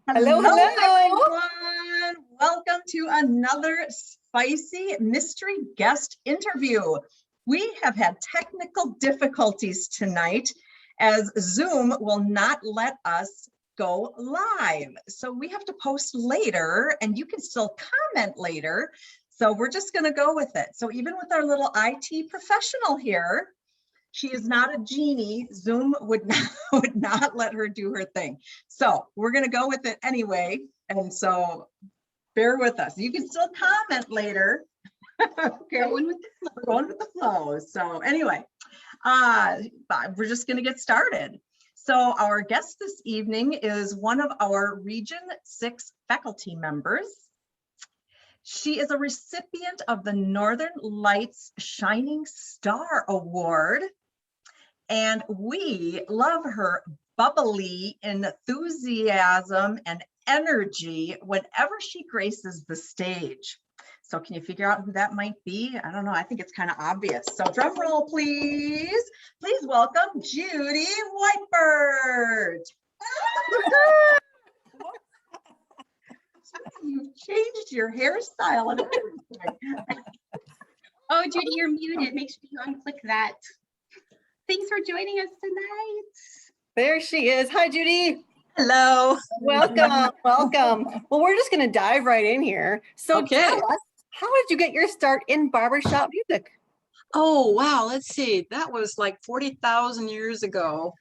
Hello, hello. everyone. Welcome to another spicy mystery guest interview. We have had technical difficulties tonight as Zoom will not let us go live. So we have to post later and you can still comment later. So we're just going to go with it. So even with our little IT professional here, she is not a genie. Zoom would not let her do her thing. So we're going to go with it anyway. And so bear with us. You can still comment later. Okay, we're going with the flow. So anyway, we're just going to get started. So our guest this evening is one of our Region 6 faculty members. She is a recipient of the Northern Lights Shining Star Award. And we love her bubbly enthusiasm and energy whenever she graces the stage. So can you figure out who that might be? I don't know. I think it's kind of obvious. So drum roll, please. Please welcome Judy Whitebird. You've changed your hairstyle and everything. Oh, Judy, you're muted. Make sure you unclick that. Thanks for joining us tonight. There she is. Hi, Judy. Hello. Welcome. Welcome. Well, we're just going to dive right in here. So Okay. Tell us, how did you get your start in barbershop music? Oh, wow. Let's see. That was like 40,000 years ago.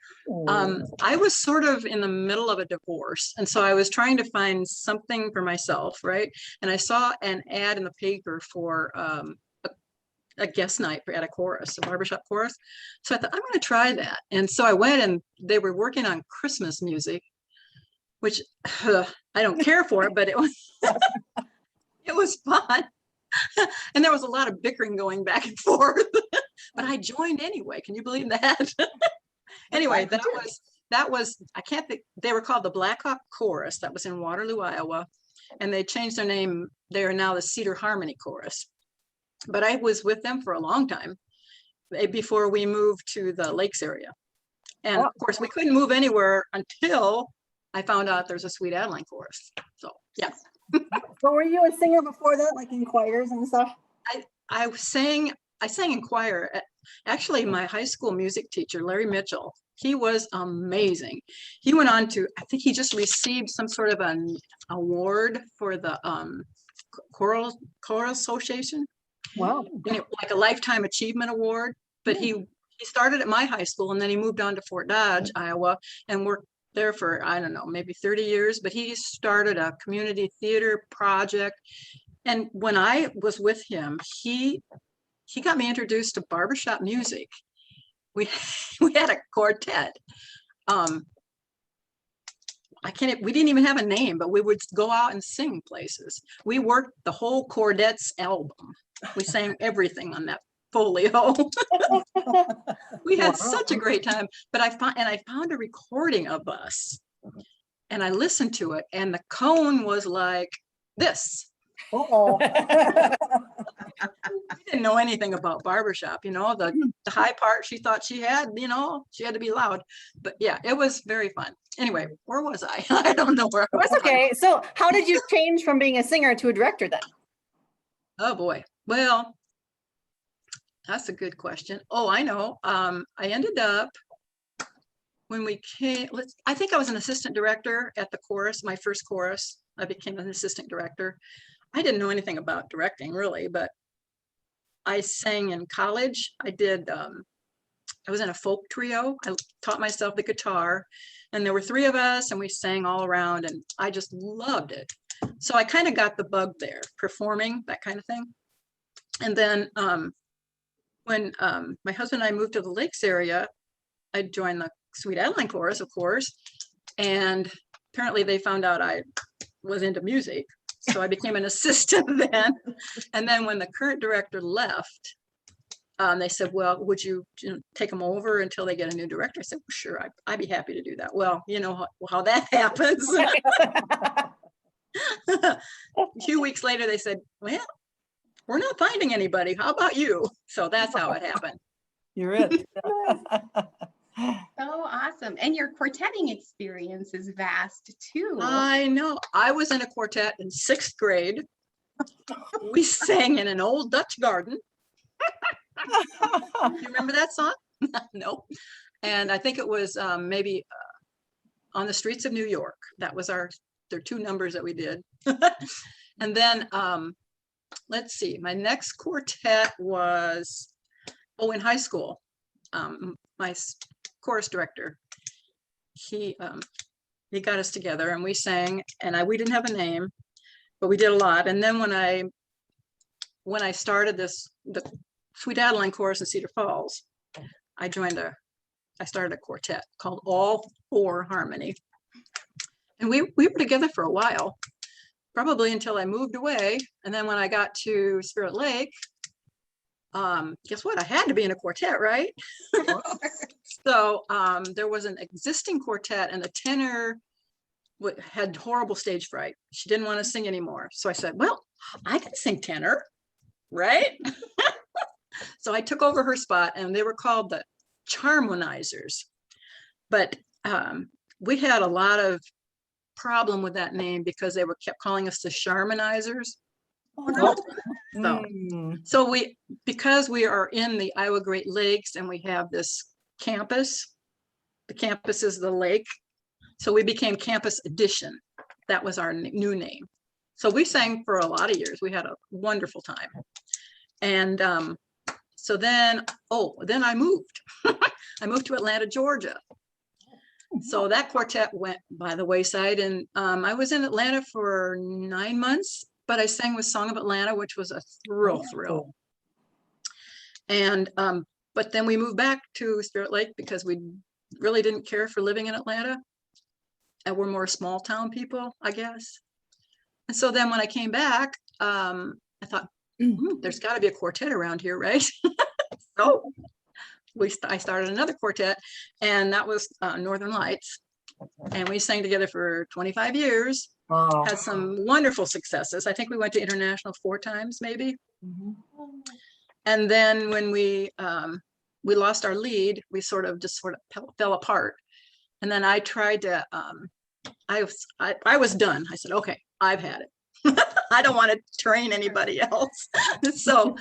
I was sort of in the middle of a divorce. And so I was trying to find something for myself, right? And I saw an ad in the paper for a guest night at a chorus, a barbershop chorus. So I thought, I'm going to try that. And so I went and they were working on Christmas music, which I don't care for, but it was, it was fun. And there was a lot of bickering going back and forth, but I joined anyway. Can you believe that? Anyway, that was, I can't think, they were called the Black Hawk Chorus. That was in Waterloo, Iowa. And they changed their name. They are now the Cedar Harmony Chorus. But I was with them for a long time before we moved to the Lakes area. And of course, we couldn't move anywhere until I found out there's a Sweet Adeline chorus. So, yeah. So were you a singer before that, like in choirs and stuff? I sang in choir. Actually, my high school music teacher, Larry Mitchell, he was amazing. He went on to, I think he just received some sort of an award for the Choral Association. Wow. Like a Lifetime Achievement Award. But he started at my high school and then he moved on to Fort Dodge, Iowa, and worked there for, I don't know, maybe 30 years. But he started a community theater project. And when I was with him, he got me introduced to barbershop music. We had a quartet. We didn't even have a name, but we would go out and sing places. We worked the whole Chordette's album. We sang everything on that folio. We had such a great time. But I found a recording of us and I listened to it and the cone was like this. Uh-oh. We didn't know anything about barbershop, you know, the high part she thought she had, you know, she had to be loud. But yeah, it was very fun. Anyway, where was I? I don't know where I was. That's okay. So how did you change from being a singer to a director then? Oh boy. Well, that's a good question. Oh, I know. I ended up when we came, I think I was an assistant director at the chorus, my first chorus. I became an assistant director. I didn't know anything about directing really, but I sang in college. I was in a folk trio. I taught myself the guitar and there were 3 of us and we sang all around and I just loved it. So I kind of got the bug there, performing, that kind of thing. And then when my husband and I moved to the Lakes area, I joined the Sweet Adeline Chorus, of course. And apparently they found out I was into music. So I became an assistant then. And then when the current director left, they said, well, would you take them over until they get a new director? I said, well, sure, I'd be happy to do that. Well, you know how that happens. A few weeks later, they said, well, we're not finding anybody. How about you? So that's how it happened. You're it. So awesome. awesome. And your quartetting experience is vast too. I know. I was in a quartet in 6th grade. We sang in an old Dutch garden. You remember that song? No. And I think it was maybe On the Streets of New York. That was there are 2 numbers that we did. And then let's see, my next quartet was, in high school. My chorus director, he got us together and we sang, and we didn't have a name, but we did a lot. And then when I started the Sweet Adeline chorus in Cedar Falls, I started a quartet called All Four Harmony. And we were together for a while, probably until I moved away. And then when I got to Spirit Lake, guess what? I had to be in a quartet, right? So there was an existing quartet, and the tenor had horrible stage fright. She didn't want to sing anymore. So I said, well, I can sing tenor, right? So I took over her spot, and they were called the Charmonizers. But we had a lot of problem with that name because they kept calling us the Charmonizers. So because we are in the Iowa Great Lakes and we have this campus, the campus is the lake. So we became Campus Edition. That was our new name. So we sang for a lot of years. We had a wonderful time. And so then I moved. I moved to Atlanta, Georgia. So that quartet went by the wayside, and I was in Atlanta for 9 months, but I sang with Song of Atlanta, which was a thrill. And but then we moved back to Spirit Lake because we really didn't care for living in Atlanta, and we're more small town people, I guess. And so then when I came back, I thought, there's got to be a quartet around here, right? So I started another quartet, and that was Northern Lights. And we sang together for 25 years, had some wonderful successes. I think we went to international 4 times, maybe. And then when we lost our lead, we sort of fell apart. And then I tried to, I was done. I said, okay, I've had it. I don't want to train anybody else. So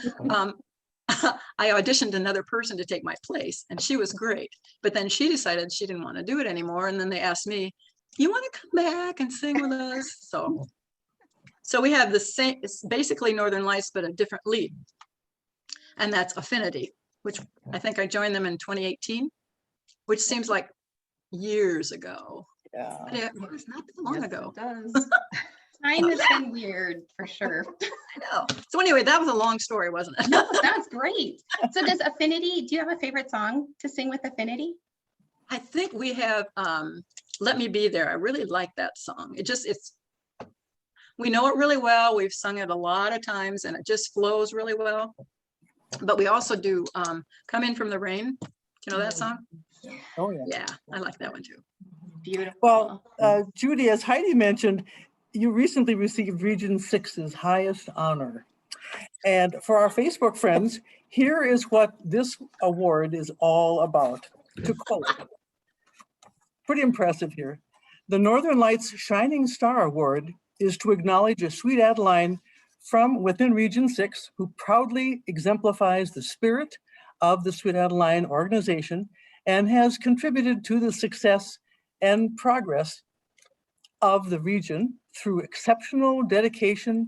I auditioned another person to take my place, and she was great. But then she decided she didn't want to do it anymore. And then they asked me, you want to come back and sing with us? So we have the same, it's basically Northern Lights, but a different lead. And that's Affinity, which I think I joined them in 2018, which seems like years ago. Yeah. But it was not that long ago. It does. Time has been weird for sure. I know. So anyway, that was a long story, wasn't it? No, that's great. So do you have a favorite song to sing with Affinity? I think we have Let Me Be There. I really like that song. We know it really well. We've sung it a lot of times, and it just flows really well. But we also do Come In From the Rain. You know that song? Oh, yeah. Yeah, I like that one too. Beautiful. Well, Judy, as Heidi mentioned, you recently received Region 6's highest honor. And for our Facebook friends, here is what this award is all about. To quote, pretty impressive here. The Northern Lights Shining Star Award is to acknowledge a Sweet Adeline from within Region 6 who proudly exemplifies the spirit of the Sweet Adeline organization and has contributed to the success and progress of the region through exceptional dedication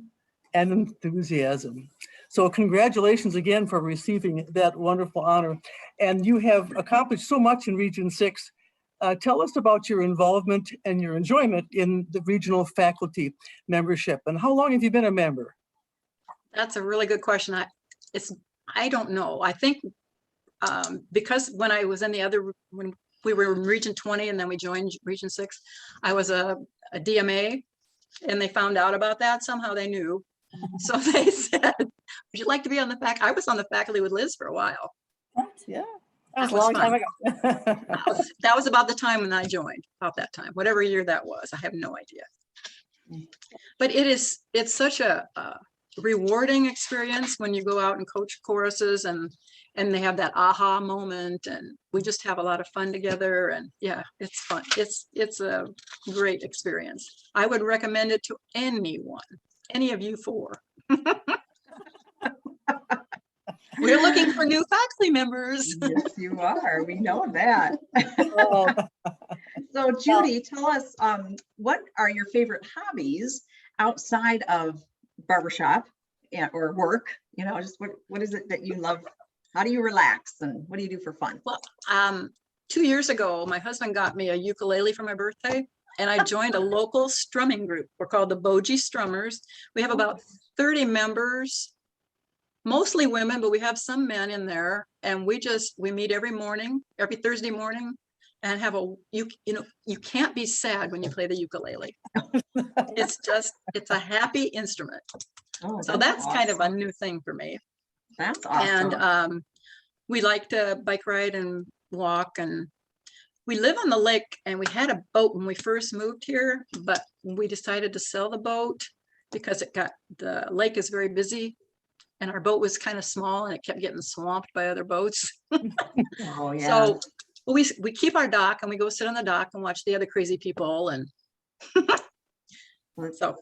and enthusiasm. So congratulations again for receiving that wonderful honor. And you have accomplished so much in Region 6. Tell us about your involvement and your enjoyment in the regional faculty membership. And how long have you been a member? That's a really good question. I don't know. I think because when I was in when we were in Region 20 and then we joined Region 6, I was a DMA, and they found out about that. Somehow they knew. So they said, would you like to be on the faculty? I was on the faculty with Liz for a while. Yeah, that was a was long time fun. ago. That was about the time when I joined, about that time, whatever year that was. I have no idea. But it's such a rewarding experience when you go out and coach choruses, and and they have that aha moment, and we just have a lot of fun together, and yeah, it's fun. It's a great experience. I would recommend it to anyone, any of you four. We're looking for new faculty members. Yes, you are. We know that. Oh, So Judy, tell us, what are your favorite hobbies outside of barbershop or work? You know, just what is it that you love? How do you relax and what do you do for fun? Well, 2 years ago, my husband got me a ukulele for my birthday, and I joined a local strumming group. We're called the Bogie Strummers. We have about 30 members, mostly women, but we have some men in there. And we meet every morning, every Thursday morning, and have you can't be sad when you play the ukulele. It's a happy instrument. Oh, So that's kind of a new thing for me. That's awesome. And we like to bike ride and walk, and we live on the lake, and we had a boat when we first moved here, but we decided to sell the boat because the lake is very busy, and our boat was kind of small and it kept getting swamped by other boats. Oh, yeah. So we keep our dock, and we go sit on the dock and watch the other crazy people, and so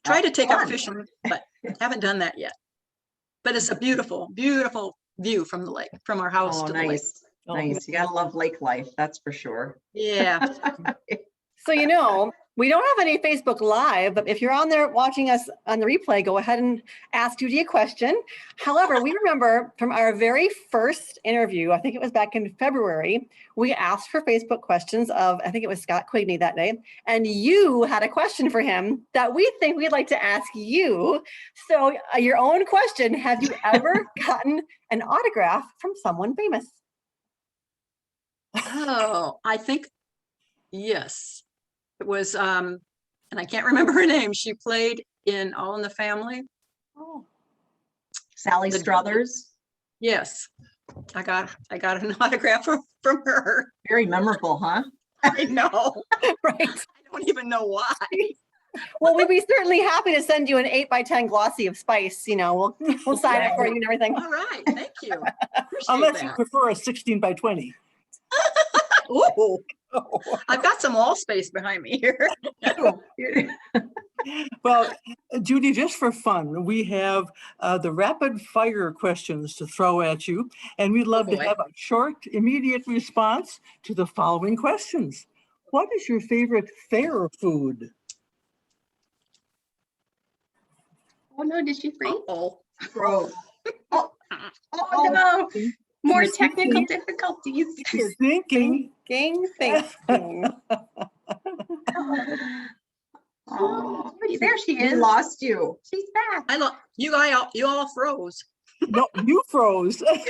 try to take up fishing, but haven't done that yet. But it's a beautiful, beautiful view from the lake, from our house Oh, to the lake. nice. Nice. You gotta love lake life, that's for sure. Yeah. So, we don't have any Facebook Live, but if you're on there watching us on the replay, go ahead and ask Judy a question. However, we remember from our very first interview, I think it was back in February, we asked for Facebook questions of, I think it was Scott Quigney that day, and you had a question for him that we think we'd like to ask you. So your own question, have you ever gotten an autograph from someone famous? Oh, I think, yes. It was, and I can't remember her name. She played in All in the Family. Oh, Sally Struthers, Yes, I got an autograph from her. very memorable, huh? I know. right. I don't even know why. Well, we'd be certainly happy to send you an 8x10 glossy of Spice. We'll sign it for you and everything. All right, thank you. Appreciate unless you that. prefer a 16x20. Ooh, I've got some wall space behind me here. Well, Judy, just for fun, we have the rapid fire questions to throw at you, and we'd love to boy. have a short, immediate response to the following questions. What is your favorite fair food? Oh no, did she freeze? Oh, Gross. Oh no, more technical She's difficulties. thinking. Thinking. Oh, there she We is. lost you. She's back. you all froze. No, you froze. Just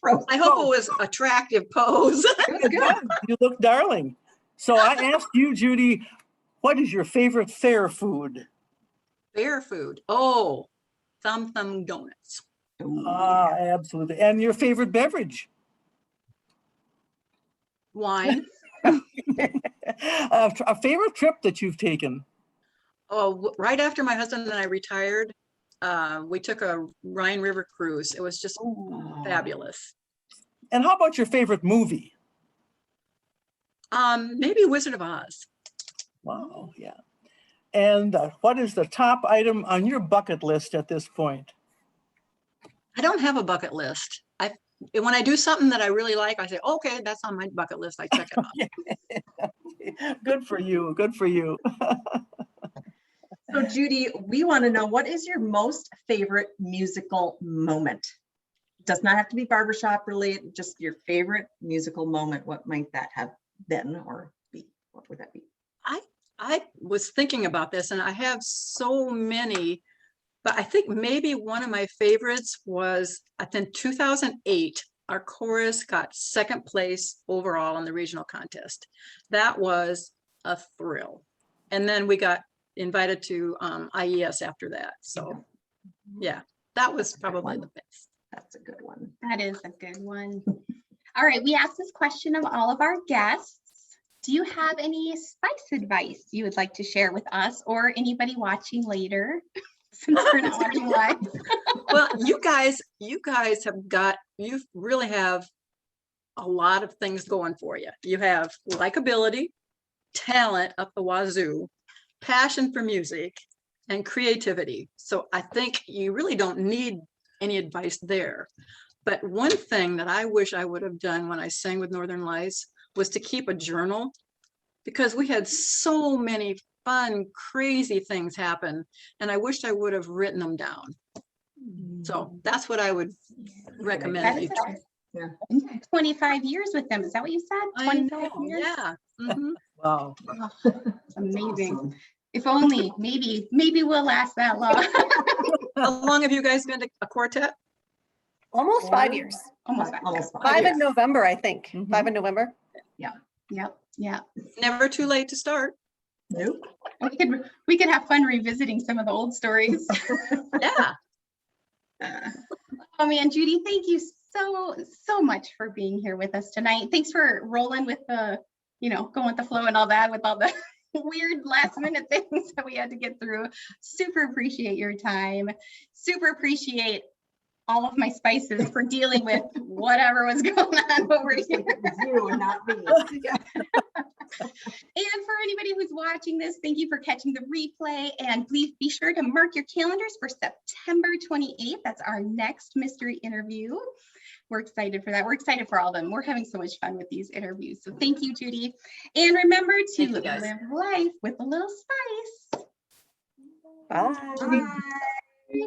froze. I hope it was attractive pose. It was good. You look darling. So I asked you, Judy, what is your favorite fair food? Fair food. Oh, thumb donuts. Ah, absolutely. And your favorite beverage? Wine. A favorite trip that you've taken? Oh, right after my husband and I retired, we took a Rhine River cruise. It was just fabulous. And how about your favorite movie? Maybe Wizard of Oz. Wow, yeah. And what is the top item on your bucket list at this point? I don't have a bucket list. When I do something that I really like, I say, okay, that's on my bucket list. I check it off. Good for you. Good for you. So Judy, we want to know, what is your most favorite musical moment? Does not have to be barbershop related, just your favorite musical moment. What might that have been or be? What would that be? I was thinking about this, and I have so many, but I think maybe one of my favorites was, I think 2008, our chorus got second place overall in the regional contest. That was a thrill. And then we got invited to IES after that. So yeah, that was probably the best. That's a good one. That is a good one. All right, we asked this question of all of our guests. Do you have any spice advice you would like to share with us or anybody watching later? Since we're not watching live. Well, you guys you really have a lot of things going for you. You have likability, talent up the wazoo, passion for music, and creativity. So I think you really don't need any advice there. But one thing that I wish I would have done when I sang with Northern Lights was to keep a journal, because we had so many fun, crazy things happen. And I wished I would have written them down. So that's what I would recommend. That they is do. it. Yeah. 25 years with them. Is that what you said? I 25 know, years? yeah. Mhm. Wow. Oh, amazing. Awesome. If only, maybe we'll last that long. How long have you guys been a quartet? Almost 5 years. Almost back. Almost 5 years. in November, I think. Mhm. 5 in November. Yep. Yeah. Never too late to start. Nope. We could have fun revisiting some of the old stories. Yeah. Oh man, Judy, thank you so much for being here with us tonight. Thanks for rolling with the, going with the flow and all that, with all the weird last minute things that we had to get through. Super appreciate your time. Super appreciate all of my spices for dealing with whatever was going on over here. You, not me. And for anybody who's watching this, thank you for catching the replay. And please be sure to mark your calendars for September 28th. That's our next mystery interview. We're excited for that. We're excited for all of them. We're having so much fun with these interviews. So thank you, Judy. And remember to Thank you, guys. live life with a little spice. Bye. Bye.